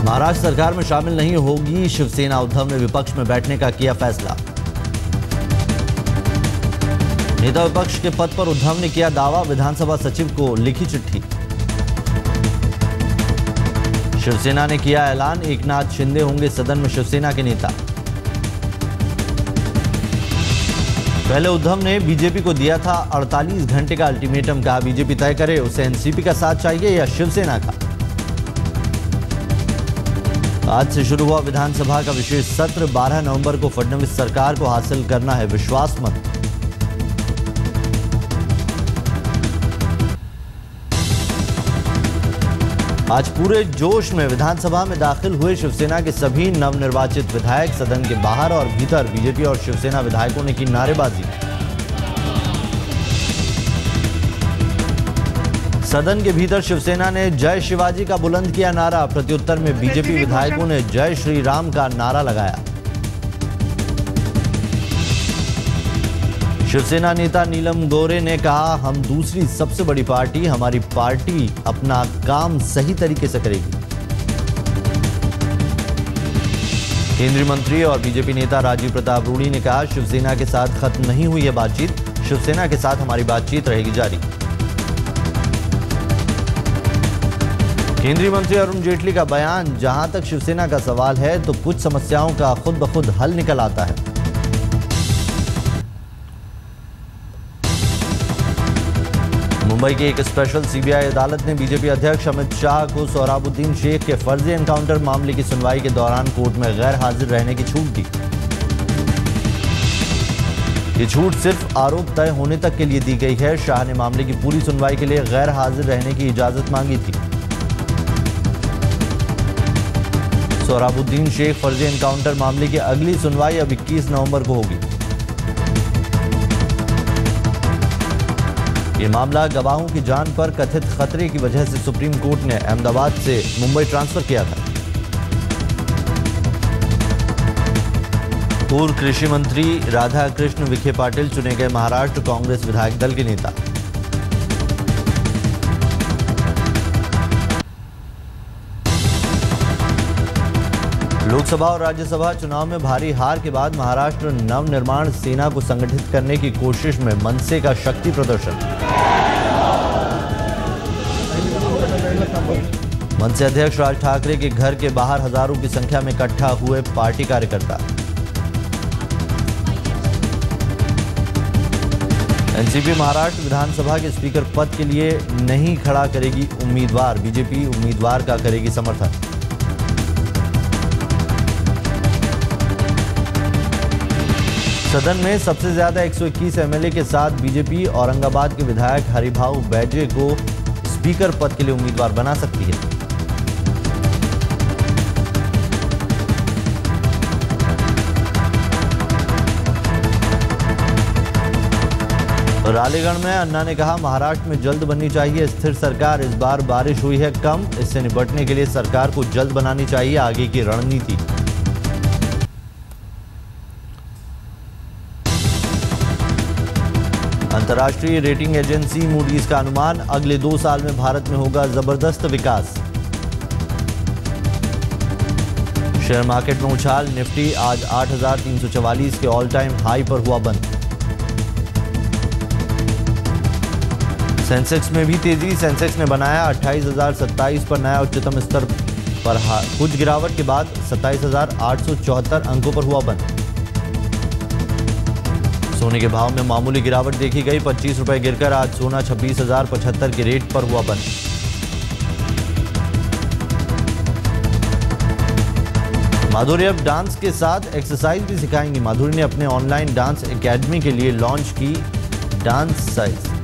महाराष्ट्र सरकार में शामिल नहीं होगी शिवसेना, उद्धव ने विपक्ष में बैठने का किया फैसला। नेता विपक्ष के पद पर उद्धव ने किया दावा, विधानसभा सचिव को लिखी चिट्ठी। शिवसेना ने किया ऐलान, एकनाथ शिंदे होंगे सदन में शिवसेना के नेता। पहले उद्धव ने बीजेपी को दिया था 48 घंटे का अल्टीमेटम, कहा बीजेपी तय करे उसे एनसीपी का साथ चाहिए या शिवसेना का। आज से शुरू हुआ विधानसभा का विशेष सत्र, 12 नवंबर को फडणवीस सरकार को हासिल करना है विश्वास मत। आज पूरे जोश में विधानसभा में दाखिल हुए शिवसेना के सभी नवनिर्वाचित विधायक। सदन के बाहर और भीतर बीजेपी और शिवसेना विधायकों ने की नारेबाजी। सदन के भीतर शिवसेना ने जय शिवाजी का बुलंद किया नारा, प्रत्युत्तर में बीजेपी विधायकों ने जय श्री राम का नारा लगाया। शिवसेना नेता नीलम गोरे ने कहा, हम दूसरी सबसे बड़ी पार्टी, हमारी पार्टी अपना काम सही तरीके से करेगी। केंद्रीय मंत्री और बीजेपी नेता राजीव प्रताप रूडी ने कहा, शिवसेना के साथ खत्म नहीं हुई है बातचीत, शिवसेना के साथ हमारी बातचीत रहेगी जारी। केंद्रीय मंत्री अरुण जेटली का बयान, जहां तक शिवसेना का सवाल है तो कुछ समस्याओं का खुद ब खुद हल निकल आता है। मुंबई की एक स्पेशल सीबीआई अदालत ने बीजेपी अध्यक्ष अमित शाह को सोहराबुद्दीन शेख के फर्जी एनकाउंटर मामले की सुनवाई के दौरान कोर्ट में गैर हाजिर रहने की छूट दी। ये छूट सिर्फ आरोप तय होने तक के लिए दी गई है। शाह ने मामले की पूरी सुनवाई के लिए गैर हाजिर रहने की इजाजत मांगी थी। सोहराबुद्दीन शेख फर्जी एनकाउंटर मामले की अगली सुनवाई अब 21 नवंबर को होगी। ये मामला गवाहों की जान पर कथित खतरे की वजह से सुप्रीम कोर्ट ने अहमदाबाद से मुंबई ट्रांसफर किया था। पूर्व कृषि मंत्री राधाकृष्ण विखे पाटिल चुने गए महाराष्ट्र कांग्रेस विधायक दल के नेता। लोकसभा और राज्यसभा चुनाव में भारी हार के बाद महाराष्ट्र नवनिर्माण सेना को संगठित करने की कोशिश में मनसे का शक्ति प्रदर्शन। मनसे अध्यक्ष राज ठाकरे के घर के बाहर हजारों की संख्या में इकट्ठा हुए पार्टी कार्यकर्ता। एनसीपी महाराष्ट्र विधानसभा के स्पीकर पद के लिए नहीं खड़ा करेगी उम्मीदवार, बीजेपी उम्मीदवार का करेगी समर्थन। सदन में सबसे ज्यादा 121 एमएलए के साथ बीजेपी औरंगाबाद के विधायक हरिभाऊ बैजे को स्पीकर पद के लिए उम्मीदवार बना सकती है। रालेगढ़ में अन्ना ने कहा, महाराष्ट्र में जल्द बननी चाहिए स्थिर सरकार, इस बार बारिश हुई है कम, इससे निपटने के लिए सरकार को जल्द बनानी चाहिए आगे की रणनीति। अंतर्राष्ट्रीय रेटिंग एजेंसी मूडीज का अनुमान, अगले 2 साल में भारत में होगा जबरदस्त विकास। शेयर मार्केट में उछाल, निफ्टी आज 8,344 के ऑल टाइम हाई पर हुआ बंद। सेंसेक्स में भी तेजी, सेंसेक्स ने बनाया 28,027 पर नया उच्चतम स्तर पर कुछ गिरावट के बाद 27,874 अंकों पर हुआ बंद। सोने के भाव में मामूली गिरावट देखी गई, 25 रुपए गिरकर आज सोना 26,075 के रेट पर हुआ बंद। माधुरी अब डांस के साथ एक्सरसाइज भी सिखाएंगी। माधुरी ने अपने ऑनलाइन डांस एकेडमी के लिए लॉन्च की डांस साइज।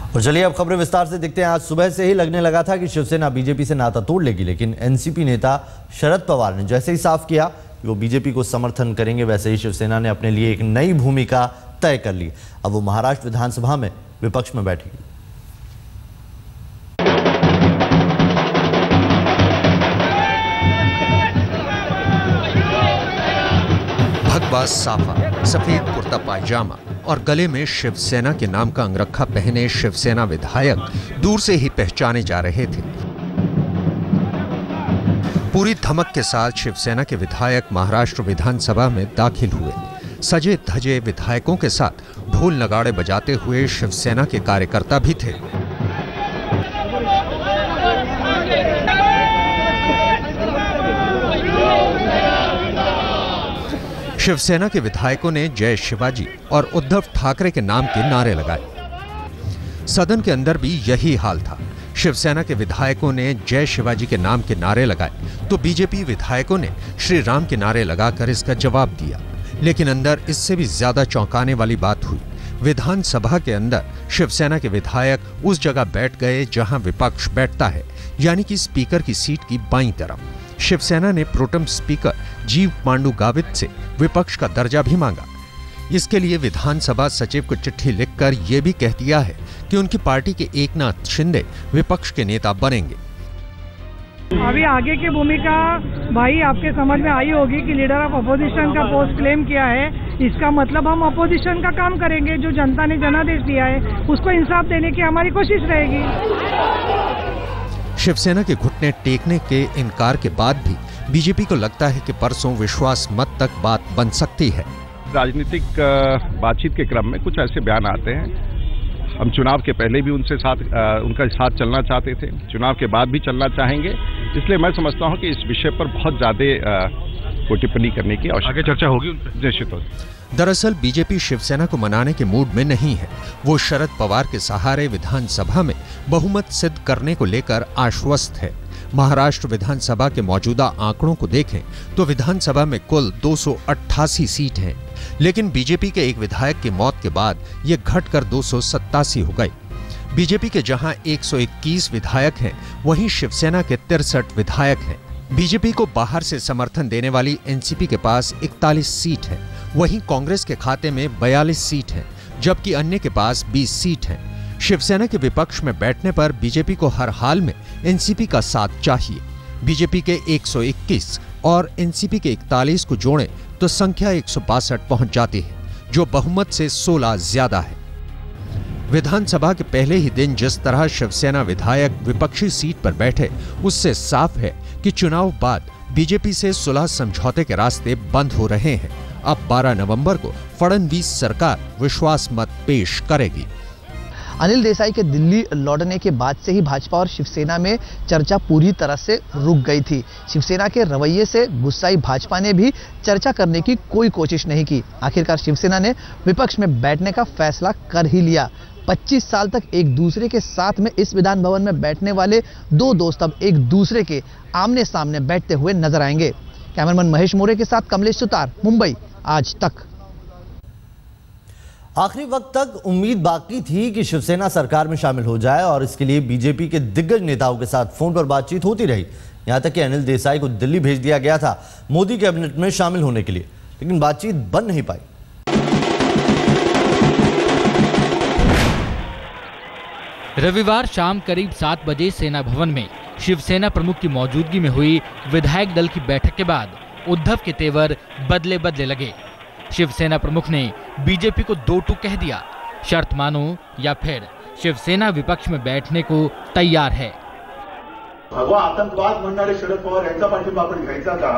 और चलिए अब खबरें विस्तार से देखते हैं। आज सुबह से ही लगने लगा था कि शिवसेना बीजेपी से नाता तोड़ लेगी, लेकिन एनसीपी नेता शरद पवार ने जैसे ही साफ किया कि वो बीजेपी को समर्थन करेंगे, वैसे ही शिवसेना ने अपने लिए एक नई भूमिका तय कर ली। अब वो महाराष्ट्र विधानसभा में विपक्ष में बैठेगी। भगवा साफा, सफेद कुर्ता पायजामा और गले में शिवसेना के नाम का अंगरखा पहने शिवसेना विधायक दूर से ही पहचाने जा रहे थे। पूरी धमक के साथ शिवसेना के विधायक महाराष्ट्र विधानसभा में दाखिल हुए। सजे धजे विधायकों के साथ ढोल नगाड़े बजाते हुए शिवसेना के कार्यकर्ता भी थे। शिवसेना के विधायकों ने जय शिवाजी और उद्धव ठाकरे के नाम के नारे लगाए। सदन के अंदर भी यही हाल था। शिवसेना के विधायकों ने जय शिवाजी के नाम के नारे लगाए तो बीजेपी विधायकों ने श्री राम के नारे लगाकर इसका जवाब दिया। लेकिन अंदर इससे भी ज्यादा चौंकाने वाली बात हुई। विधानसभा के अंदर शिवसेना के विधायक उस जगह बैठ गए जहां विपक्ष बैठता है, यानी कि स्पीकर की सीट की बाईं तरफ। शिवसेना ने प्रोटेम स्पीकर जीव पांडु गावित से विपक्ष का दर्जा भी मांगा। इसके लिए विधानसभा सचिव को चिट्ठी लिखकर यह भी कह दिया है कि उनकी पार्टी के एकनाथ शिंदे विपक्ष के नेता बनेंगे। अभी आगे की भूमिका भाई आपके समझ में आई होगी कि लीडर ऑफ अपोजिशन का पोस्ट क्लेम किया है। इसका मतलब हम अपोजिशन का काम करेंगे। जो जनता ने जनादेश दिया है उसको इंसाफ देने की हमारी कोशिश रहेगी। शिवसेना के घुटने टेकने के इनकार के बाद भी बीजेपी को लगता है कि परसों विश्वास मत तक बात बन सकती है। राजनीतिक बातचीत के क्रम में कुछ ऐसे बयान आते हैं। हम चुनाव के पहले भी उनका साथ चलना चाहते थे, चुनाव के बाद भी चलना चाहेंगे। इसलिए मैं समझता हूं कि इस विषय पर बहुत ज्यादा कोई टिप्पणी करने की आवश्यकता। आगे चर्चा होगी निश्चित होगी। दरअसल बीजेपी शिवसेना को मनाने के मूड में नहीं है। वो शरद पवार के सहारे विधानसभा में बहुमत सिद्ध करने को लेकर आश्वस्त है। महाराष्ट्र विधानसभा के मौजूदा आंकड़ों को देखें तो विधानसभा में कुल 288 सीट हैं, लेकिन बीजेपी के एक विधायक की मौत के बाद ये घटकर 287 हो गए। बीजेपी के जहां 121 विधायक हैं, वहीं शिवसेना के 63 विधायक हैं। बीजेपी को बाहर से समर्थन देने वाली एनसीपी के पास 41 सीट है, वहीं कांग्रेस के खाते में 42 सीट है, जबकि अन्य के पास 20 सीट है। शिवसेना के विपक्ष में बैठने पर बीजेपी को हर हाल में एनसीपी का साथ चाहिए। बीजेपी के 121 और एनसीपी के 41 को जोड़ें तो संख्या 162 पहुंच जाती है, जो बहुमत से 16 ज्यादा है। विधानसभा के पहले ही दिन जिस तरह शिवसेना विधायक विपक्षी सीट पर बैठे, उससे साफ है कि चुनाव बाद बीजेपी से सुलह समझौते के रास्ते बंद हो रहे हैं। अब 12 नवंबर को फडणवीस सरकार विश्वास मत पेश करेगी। अनिल देसाई के दिल्ली लौटने के बाद से ही भाजपा और शिवसेना में चर्चा पूरी तरह से रुक गई थी। शिवसेना के रवैये से गुस्साई भाजपा ने भी चर्चा करने की कोई कोशिश नहीं की। आखिरकार शिवसेना ने विपक्ष में बैठने का फैसला कर ही लिया। 25 साल तक एक दूसरे के साथ में इस विधान भवन में बैठने वाले दो दोस्त अब एक दूसरे के आमने सामने बैठते हुए नजर आएंगे। कैमरामैन महेश मोरे के साथ कमलेश सुतार, मुंबई आज तक। आखिरी वक्त तक उम्मीद बाकी थी कि शिवसेना सरकार में शामिल हो जाए और इसके लिए बीजेपी के दिग्गज नेताओं के साथ फोन पर बातचीत होती रही। यहां तक कि अनिल देसाई को दिल्ली भेज दिया गया था मोदी कैबिनेट में शामिल होने के लिए, लेकिन बातचीत बन नहीं पाई। रविवार शाम करीब 7 बजे सेना भवन में शिवसेना प्रमुख की मौजूदगी में हुई विधायक दल की बैठक के बाद उद्धव के तेवर बदले लगे। शिवसेना प्रमुख ने बीजेपी को 2 टूक कह दिया, शर्त मानो या फिर शिवसेना विपक्ष में बैठने को तैयार है। आतंकवाद म्हणणारे शरद पवार यांचा पाठिंबा आपण घ्यायचा का?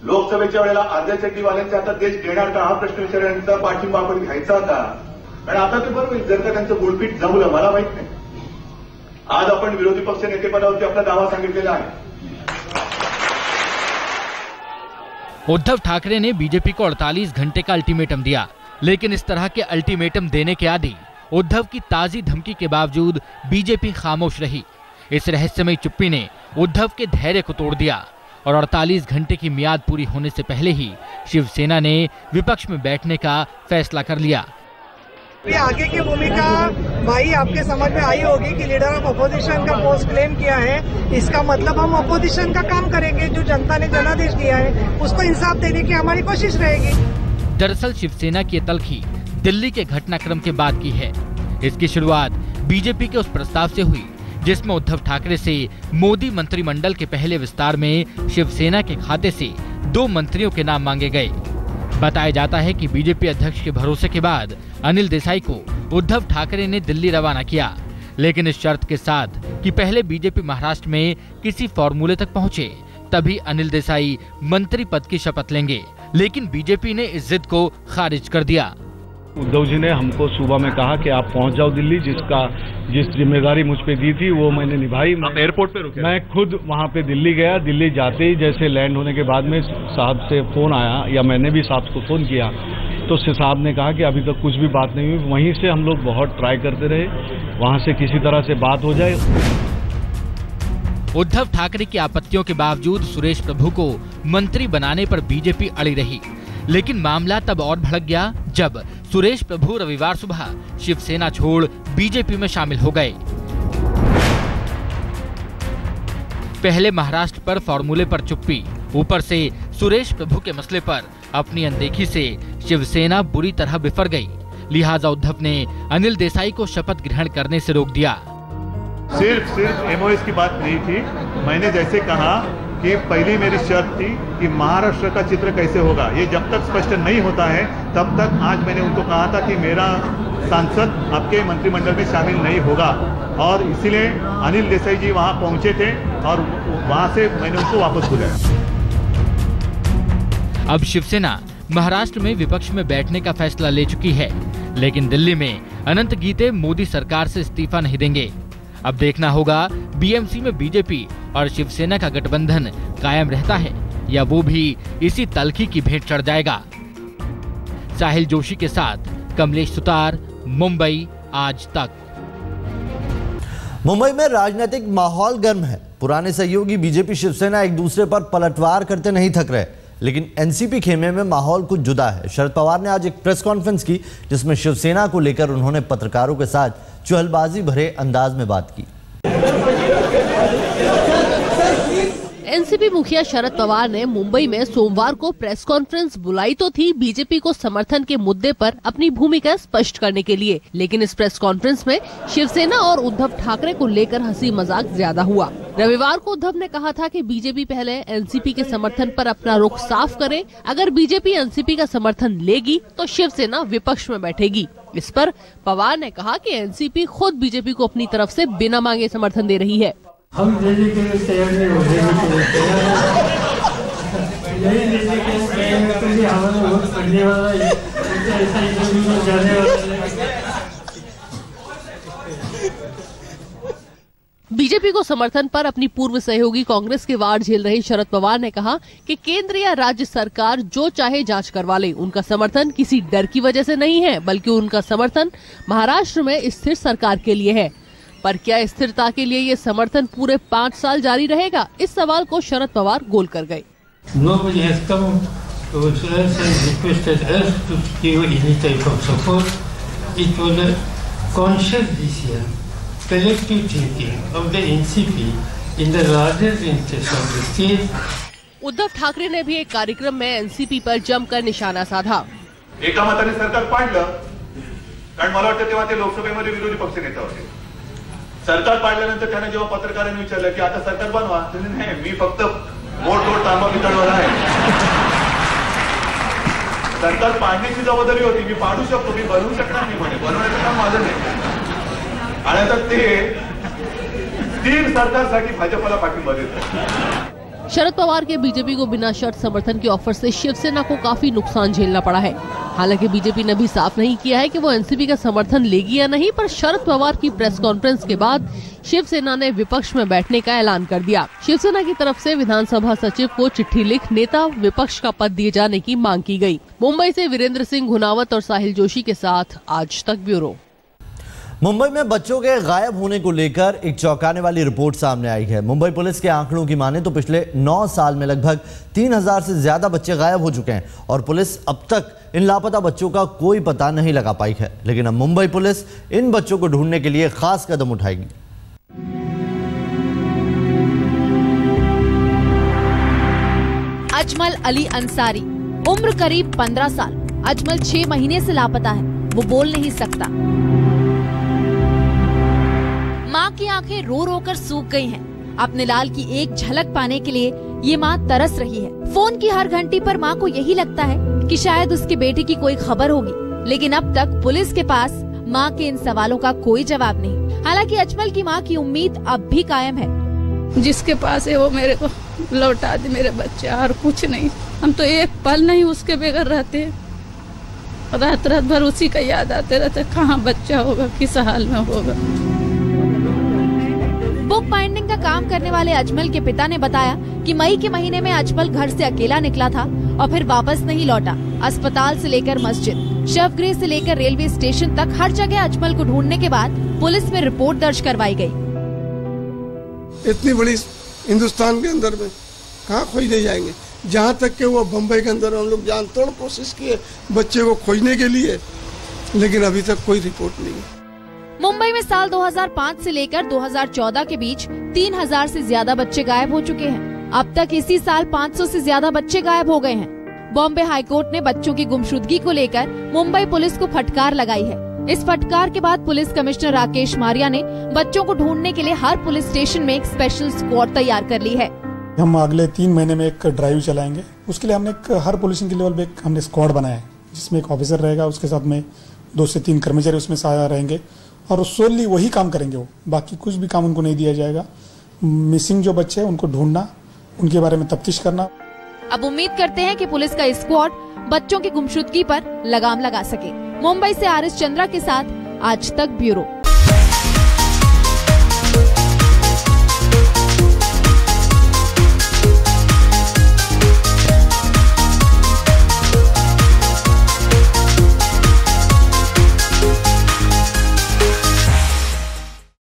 लोकसभेच्या वेळेला अर्ध्या चड्डीवाल्यांचा आता देश घेणार का? हा प्रश्न विचारण्याचा पाठिंबा आपण घ्यायचा का? कारण आता ते बरोबर जर का त्यांचं गुळपीट जमलं मला माहित नाही। आज आपण विरोधी पक्ष नेतेपदावरती आपला दावा सांगितलेला आहे। उद्धव ठाकरे ने बीजेपी को 48 घंटे का अल्टीमेटम दिया, लेकिन इस तरह के अल्टीमेटम देने के आदी उद्धव की ताजी धमकी के बावजूद बीजेपी खामोश रही। इस रहस्यमयी चुप्पी ने उद्धव के धैर्य को तोड़ दिया और 48 घंटे की मियाद पूरी होने से पहले ही शिवसेना ने विपक्ष में बैठने का फैसला कर लिया। आगे की भूमिका भाई आपके समझ में आई होगी कि लीडर ऑफ अपोजिशन का पोस्ट क्लेम किया है। इसका मतलब हम अपोजिशन का काम करेंगे। जो जनता ने जनादेश दिया है उसको इंसाफ देने की हमारी कोशिश रहेगी। दरअसल शिवसेना की तलखी दिल्ली के घटनाक्रम के बाद की है। इसकी शुरुआत बीजेपी के उस प्रस्ताव से हुई जिसमें उद्धव ठाकरे से मोदी मंत्रिमंडल के पहले विस्तार में शिवसेना के खाते से 2 मंत्रियों के नाम मांगे गए। बताया जाता है कि बीजेपी अध्यक्ष के भरोसे के बाद अनिल देसाई को उद्धव ठाकरे ने दिल्ली रवाना किया, लेकिन इस शर्त के साथ कि पहले बीजेपी महाराष्ट्र में किसी फॉर्मूले तक पहुंचे, तभी अनिल देसाई मंत्री पद की शपथ लेंगे। लेकिन बीजेपी ने इस जिद को खारिज कर दिया। उद्धव जी ने हमको सुबह में कहा कि आप पहुंच जाओ दिल्ली, जिस जिम्मेदारी मुझ पे दी थी वो मैंने निभाई। एयरपोर्ट पे रुके? मैं खुद वहां पे दिल्ली गया। दिल्ली जाते ही जैसे लैंड होने के बाद में साहब से फोन आया, या मैंने भी साहब को फोन किया, तो साहब ने कहा कि अभी तक कुछ भी बात नहीं हुई। वहीं से हम लोग बहुत ट्राई करते रहे, वहां से किसी तरह से बात हो जाए। उद्धव ठाकरे की आपत्तियों के बावजूद सुरेश प्रभु को मंत्री बनाने पर बीजेपी अड़ी रही, लेकिन मामला तब और भड़क गया जब सुरेश प्रभु रविवार सुबह शिवसेना छोड़ बीजेपी में शामिल हो गए। पहले महाराष्ट्र पर फॉर्मूले पर चुप्पी, ऊपर से सुरेश प्रभु के मसले पर अपनी अनदेखी से शिवसेना बुरी तरह बिफर गई। लिहाजा उद्धव ने अनिल देसाई को शपथ ग्रहण करने से रोक दिया। सिर्फ एमओएस की बात नहीं थी। मैंने जैसे कहा कि पहली मेरी शर्त थी कि महाराष्ट्र का चित्र कैसे होगा, ये जब तक स्पष्ट नहीं होता है तब तक आज मैंने उनको कहा था कि मेरा सांसद आपके मंत्रिमंडल में शामिल नहीं होगा, और इसीलिए अनिल देसाई जी वहां पहुंचे थे और वहां से मैंने उनको वापस बुलाया। अब शिवसेना महाराष्ट्र में विपक्ष में बैठने का फैसला ले चुकी है, लेकिन दिल्ली में अनंत गीते मोदी सरकार से इस्तीफा नहीं देंगे। अब देखना होगा बीएमसी में बीजेपी और शिवसेना का गठबंधन कायम रहता है या वो भी इसी तलखी की भेंट चढ़ जाएगा। साहिल जोशी के साथ कमलेश सुतार, मुंबई आज तक। मुंबई में राजनीतिक माहौल गर्म है। पुराने सहयोगी बीजेपी शिवसेना एक दूसरे पर पलटवार करते नहीं थक रहे, लेकिन एनसीपी खेमे में माहौल कुछ जुदा है। शरद पवार ने आज एक प्रेस कॉन्फ्रेंस की, जिसमें शिवसेना को लेकर उन्होंने पत्रकारों के साथ चुहलबाजी भरे अंदाज में बात की। एनसीपी मुखिया शरद पवार ने मुंबई में सोमवार को प्रेस कॉन्फ्रेंस बुलाई तो थी बीजेपी को समर्थन के मुद्दे पर अपनी भूमिका स्पष्ट करने के लिए, लेकिन इस प्रेस कॉन्फ्रेंस में शिवसेना और उद्धव ठाकरे को लेकर हंसी मजाक ज्यादा हुआ। रविवार को उद्धव ने कहा था कि बीजेपी पहले एनसीपी के समर्थन पर अपना रुख साफ करे। अगर बीजेपी एनसीपी का समर्थन लेगी तो शिवसेना विपक्ष में बैठेगी। इस पर पवार ने कहा कि एनसीपी खुद बीजेपी को अपनी तरफ से बिना मांगे समर्थन दे रही है। हम देने के लिए तैयार नहीं हो, देने के लिए तैयार नहीं देने के लिए हमारे वोट पड़ने वाला है, ऐसा इंटरव्यू में जाने वाला है। बीजेपी को समर्थन पर अपनी पूर्व सहयोगी कांग्रेस के वार झेल रहे शरद पवार ने कहा कि केंद्र या राज्य सरकार जो चाहे जांच करवा ले, उनका समर्थन किसी डर की वजह से नहीं है, बल्कि उनका समर्थन महाराष्ट्र में स्थिर सरकार के लिए है। पर क्या स्थिरता के लिए ये समर्थन पूरे 5 साल जारी रहेगा? इस सवाल को शरद पवार गोल कर गए। उद्धव ठाकरे ने भी एक कार्यक्रम में एनसीपी पर जमकर निशाना साधा। एका मताने सरकार पाडलं, कारण मला वाटतं तेव्हा ते लोकसभेमध्ये विरोधी पक्ष नेता होते। सरकार पाडल्यानंतर त्याने जेव्हा पत्रकारांनी विचारलं की आता सरकार बनवा, त्यांनी नाही, मी फक्त मोडतोड तांबा पितळवर आहे। सरकार पाडण्याची जबाबदारी होती, मी पाडू शकतो, मी बनवू शकणार नाही, म्हणे बनवण्याचं काम माझं नाही। आणि आता ते स्थिर सरकारसाठी भाजपला पाठिंबा देतात। शरद पवार के बीजेपी को बिना शर्त समर्थन के ऑफर से शिवसेना को काफी नुकसान झेलना पड़ा है। हालांकि बीजेपी ने भी साफ नहीं किया है कि वो एनसीपी का समर्थन लेगी या नहीं, पर शरद पवार की प्रेस कॉन्फ्रेंस के बाद शिवसेना ने विपक्ष में बैठने का ऐलान कर दिया। शिवसेना की तरफ से विधानसभा सचिव को चिट्ठी लिख नेता विपक्ष का पद दिए जाने की मांग की गई। मुंबई से वीरेंद्र सिंह घुनावत और साहिल जोशी के साथ आज तक ब्यूरो। मुंबई में बच्चों के गायब होने को लेकर एक चौंकाने वाली रिपोर्ट सामने आई है। मुंबई पुलिस के आंकड़ों की माने तो पिछले 9 साल में लगभग 3000 से ज्यादा बच्चे गायब हो चुके हैं और पुलिस अब तक इन लापता बच्चों का कोई पता नहीं लगा पाई है। लेकिन अब मुंबई पुलिस इन बच्चों को ढूंढने के लिए खास कदम उठाएगी। अजमल अली अंसारी, उम्र करीब 15 साल। अजमल 6 महीने से लापता है। वो बोल नहीं सकता। माँ की आंखें रो रो कर सूख गई हैं। अपने लाल की एक झलक पाने के लिए ये माँ तरस रही है। फोन की हर घंटी पर माँ को यही लगता है कि शायद उसके बेटे की कोई खबर होगी, लेकिन अब तक पुलिस के पास मां के इन सवालों का कोई जवाब नहीं। हालांकि अजमल की मां की उम्मीद अब भी कायम है। जिसके पास है वो मेरे को लौटा दे मेरे बच्चे, और कुछ नहीं। हम तो एक पल नहीं उसके बगैर रहते, रात रात भर उसी का याद आते रहते, कहाँ बच्चा होगा, किस हाल में होगा। बुक बाइंडिंग का काम करने वाले अजमल के पिता ने बताया कि मई के महीने में अजमल घर से अकेला निकला था और फिर वापस नहीं लौटा। अस्पताल से लेकर मस्जिद, शवगृह से लेकर रेलवे स्टेशन तक हर जगह अजमल को ढूंढने के बाद पुलिस में रिपोर्ट दर्ज करवाई गई। इतनी बड़ी हिंदुस्तान के अंदर में कहाँ खोजने जाएंगे, जहाँ तक कि वो बम्बई के अंदर हम लोग जान तोड़ कोशिश किए बच्चे को खोजने के लिए, लेकिन अभी तक कोई रिपोर्ट नहीं। मुंबई में साल 2005 से लेकर 2014 के बीच 3000 से ज्यादा बच्चे गायब हो चुके हैं। अब तक इसी साल 500 से ज्यादा बच्चे गायब हो गए हैं। बॉम्बे हाईकोर्ट ने बच्चों की गुमशुदगी को लेकर मुंबई पुलिस को फटकार लगाई है। इस फटकार के बाद पुलिस कमिश्नर राकेश मारिया ने बच्चों को ढूंढने के लिए हर पुलिस स्टेशन में एक स्पेशल स्क्वाड तैयार कर ली है। हम अगले 3 महीने में एक ड्राइव चलाएंगे। उसके लिए हमने हर पुलिसिंग के लेवल पे हमने स्क्वाड बनाया है, जिसमें एक ऑफिसर रहेगा, उसके साथ में 2 से 3 कर्मचारी उसमें रहेंगे और सोनली वही काम करेंगे। वो बाकी कुछ भी काम उनको नहीं दिया जाएगा। मिसिंग जो बच्चे हैं उनको ढूंढना, उनके बारे में तफ्तीश करना। अब उम्मीद करते हैं कि पुलिस का स्क्वाड बच्चों की गुमशुदगी पर लगाम लगा सके। मुंबई से आरिस चंद्रा के साथ आज तक ब्यूरो।